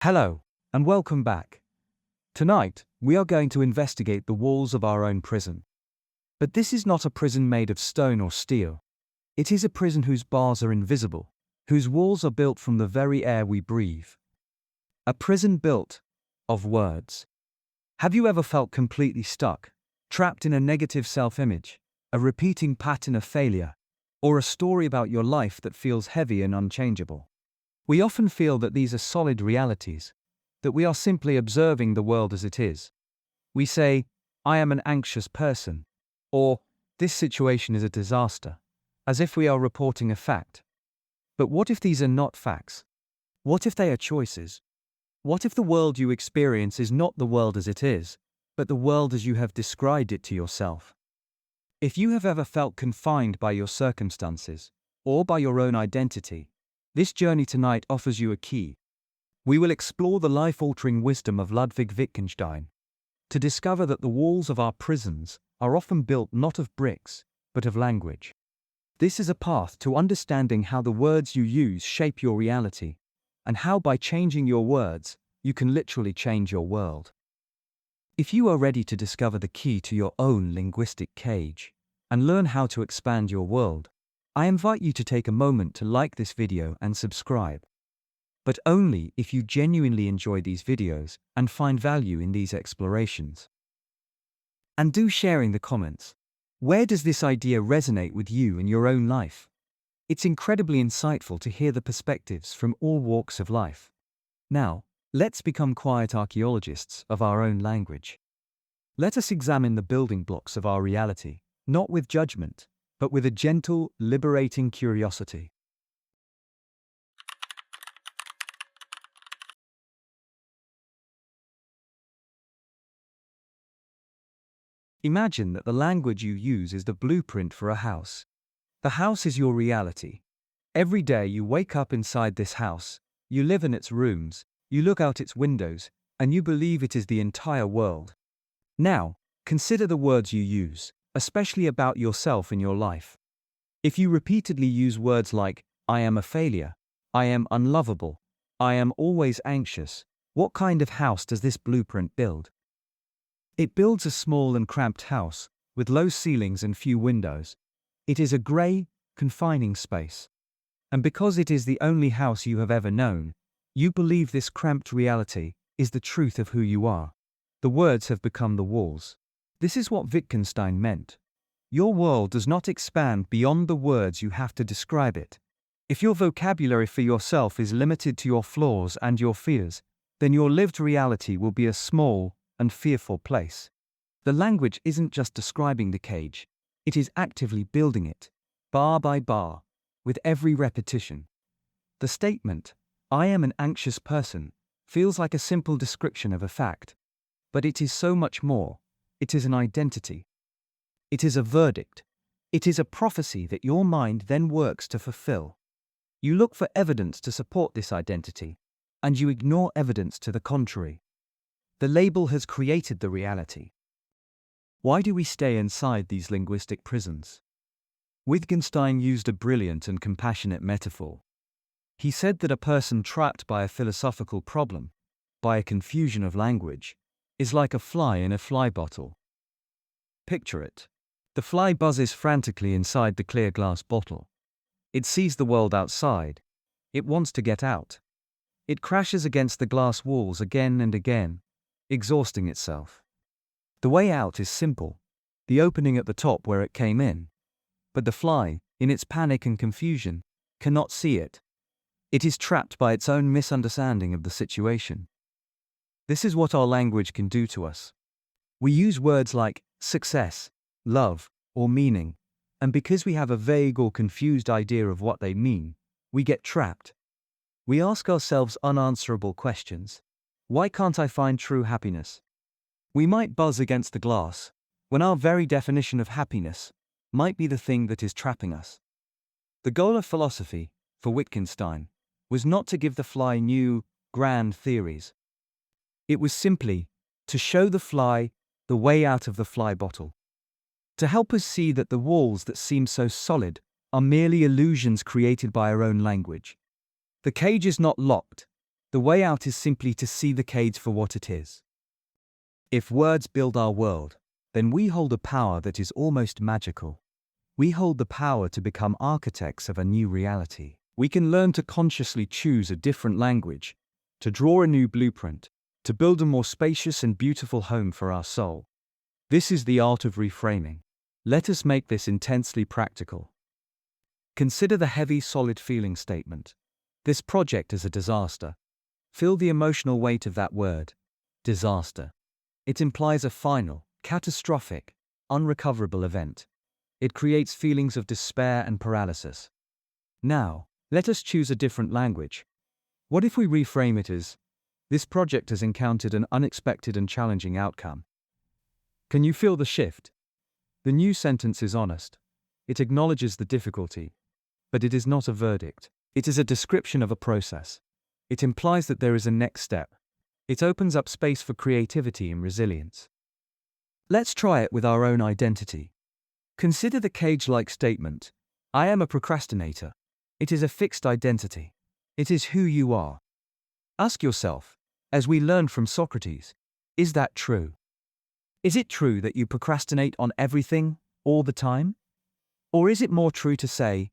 Hello, and welcome back. Tonight, we are going to investigate the walls of our own prison. But this is not a prison made of stone or steel. It is a prison whose bars are invisible, whose walls are built from the very air we breathe. A prison built of words. Have you ever felt completely stuck, trapped in a negative self-image, a repeating pattern of failure, or a story about your life that feels heavy and unchangeable? We often feel that these are solid realities, that we are simply observing the world as it is. We say, "I am an anxious person," or "this situation is a disaster," as if we are reporting a fact. But what if these are not facts? What if they are choices? What if the world you experience is not the world as it is, but the world as you have described it to yourself? If you have ever felt confined by your circumstances, or by your own identity, this journey tonight offers you a key. We will explore the life-altering wisdom of Ludwig Wittgenstein, to discover that the walls of our prisons are often built not of bricks, but of language. This is a path to understanding how the words you use shape your reality, and how by changing your words, you can literally change your world. If you are ready to discover the key to your own linguistic cage, and learn how to expand your world, I invite you to take a moment to like this video and subscribe. But only if you genuinely enjoy these videos and find value in these explorations. And do share in the comments. Where does this idea resonate with you in your own life? It's incredibly insightful to hear the perspectives from all walks of life. Now, let's become quiet archaeologists of our own language. Let us examine the building blocks of our reality, not with judgment, but with a gentle, liberating curiosity. Imagine that the language you use is the blueprint for a house. The house is your reality. Every day you wake up inside this house, you live in its rooms, you look out its windows, and you believe it is the entire world. Now, consider the words you use, especially about yourself in your life. If you repeatedly use words like, "I am a failure," "I am unlovable," "I am always anxious," what kind of house does this blueprint build? It builds a small and cramped house, with low ceilings and few windows. It is a grey, confining space. And because it is the only house you have ever known, you believe this cramped reality is the truth of who you are. The words have become the walls. This is what Wittgenstein meant. Your world does not expand beyond the words you have to describe it. If your vocabulary for yourself is limited to your flaws and your fears, then your lived reality will be a small and fearful place. The language isn't just describing the cage, it is actively building it, bar by bar, with every repetition. The statement, "I am an anxious person," feels like a simple description of a fact. But it is so much more. It is an identity. It is a verdict. It is a prophecy that your mind then works to fulfill. You look for evidence to support this identity, and you ignore evidence to the contrary. The label has created the reality. Why do we stay inside these linguistic prisons? Wittgenstein used a brilliant and compassionate metaphor. He said that a person trapped by a philosophical problem, by a confusion of language, is like a fly in a fly bottle. Picture it. The fly buzzes frantically inside the clear glass bottle. It sees the world outside. It wants to get out. It crashes against the glass walls again and again, exhausting itself. The way out is simple, the opening at the top where it came in. But the fly, in its panic and confusion, cannot see it. It is trapped by its own misunderstanding of the situation. This is what our language can do to us. We use words like success, love, or meaning, and because we have a vague or confused idea of what they mean, we get trapped. We ask ourselves unanswerable questions. Why can't I find true happiness? We might buzz against the glass, when our very definition of happiness might be the thing that is trapping us. The goal of philosophy, for Wittgenstein, was not to give the fly new, grand theories. It was simply to show the fly the way out of the fly bottle. To help us see that the walls that seem so solid are merely illusions created by our own language. The cage is not locked, The way out is simply to see the cage for what it is. If words build our world, then we hold a power that is almost magical. We hold the power to become architects of a new reality. We can learn to consciously choose a different language, to draw a new blueprint, to build a more spacious and beautiful home for our soul. This is the art of reframing. Let us make this intensely practical. Consider the heavy, solid feeling statement. This project is a disaster. Feel the emotional weight of that word, disaster. It implies a final, catastrophic, unrecoverable event. It creates feelings of despair and paralysis. Now, let us choose a different language. What if we reframe it as, this project has encountered an unexpected and challenging outcome? Can you feel the shift? The new sentence is honest. It acknowledges the difficulty, but it is not a verdict. It is a description of a process. It implies that there is a next step. It opens up space for creativity and resilience. Let's try it with our own identity. Consider the cage-like statement, I am a procrastinator. It is a fixed identity. It is who you are. Ask yourself, as we learned from Socrates, is that true? Is it true that you procrastinate on everything, all the time? Or is it more true to say,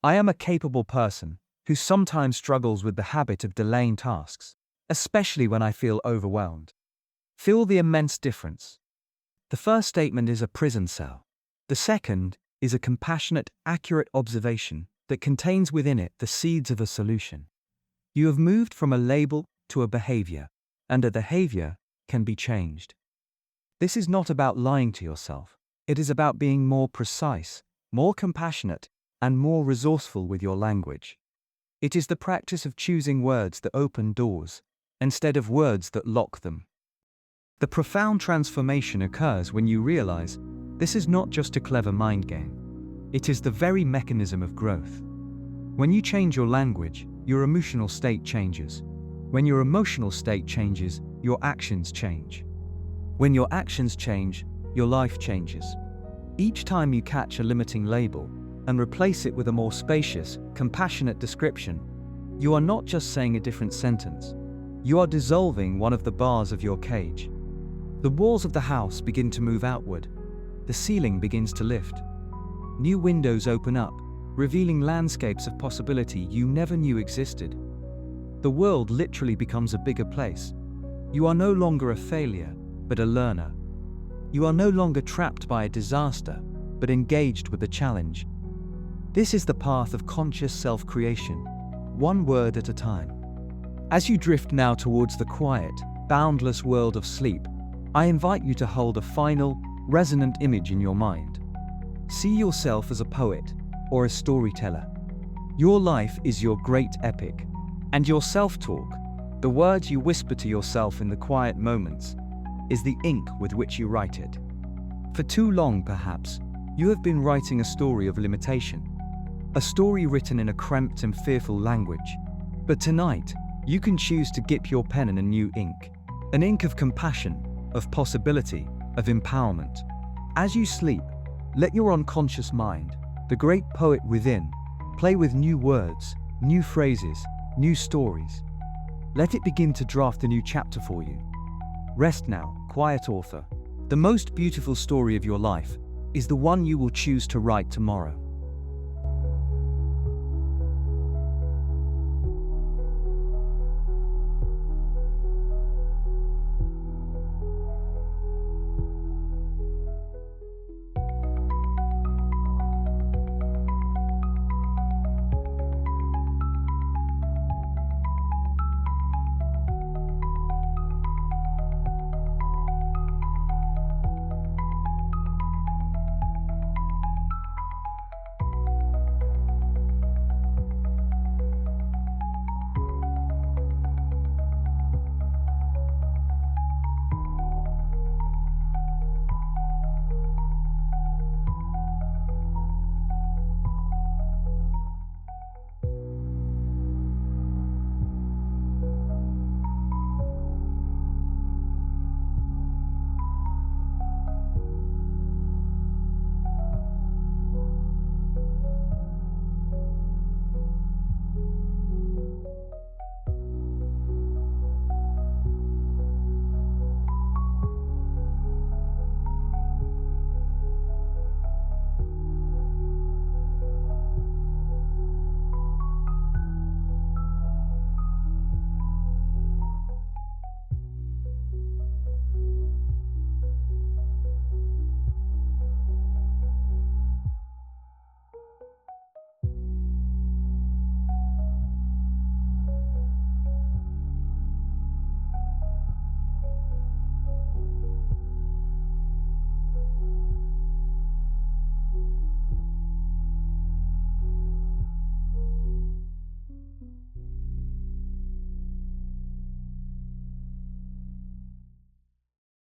I am a capable person who sometimes struggles with the habit of delaying tasks, especially when I feel overwhelmed? Feel the immense difference. The first statement is a prison cell. The second is a compassionate, accurate observation that contains within it the seeds of a solution. You have moved from a label to a behavior, and a behavior can be changed. This is not about lying to yourself. It is about being more precise, more compassionate, and more resourceful with your language. It is the practice of choosing words that open doors, instead of words that lock them. The profound transformation occurs when you realize this is not just a clever mind game. It is the very mechanism of growth. When you change your language, your emotional state changes. When your emotional state changes, your actions change. When your actions change, your life changes. Each time you catch a limiting label and replace it with a more spacious, compassionate description, you are not just saying a different sentence. You are dissolving one of the bars of your cage. The walls of the house begin to move outward. The ceiling begins to lift. New windows open up, revealing landscapes of possibility you never knew existed. The world literally becomes a bigger place. You are no longer a failure, but a learner. You are no longer trapped by a disaster, but engaged with the challenge. This is the path of conscious self-creation, one word at a time. As you drift now towards the quiet, boundless world of sleep, I invite you to hold a final, resonant image in your mind. See yourself as a poet or a storyteller. Your life is your great epic, and your self-talk, the words you whisper to yourself in the quiet moments, is the ink with which you write it. For too long, perhaps, you have been writing a story of limitation, a story written in a cramped and fearful language. But tonight, you can choose to dip your pen in a new ink, an ink of compassion, of possibility, of empowerment. As you sleep, let your unconscious mind, the great poet within, play with new words, new phrases, new stories. Let it begin to draft a new chapter for you. Rest now, quiet author. The most beautiful story of your life is the one you will choose to write tomorrow.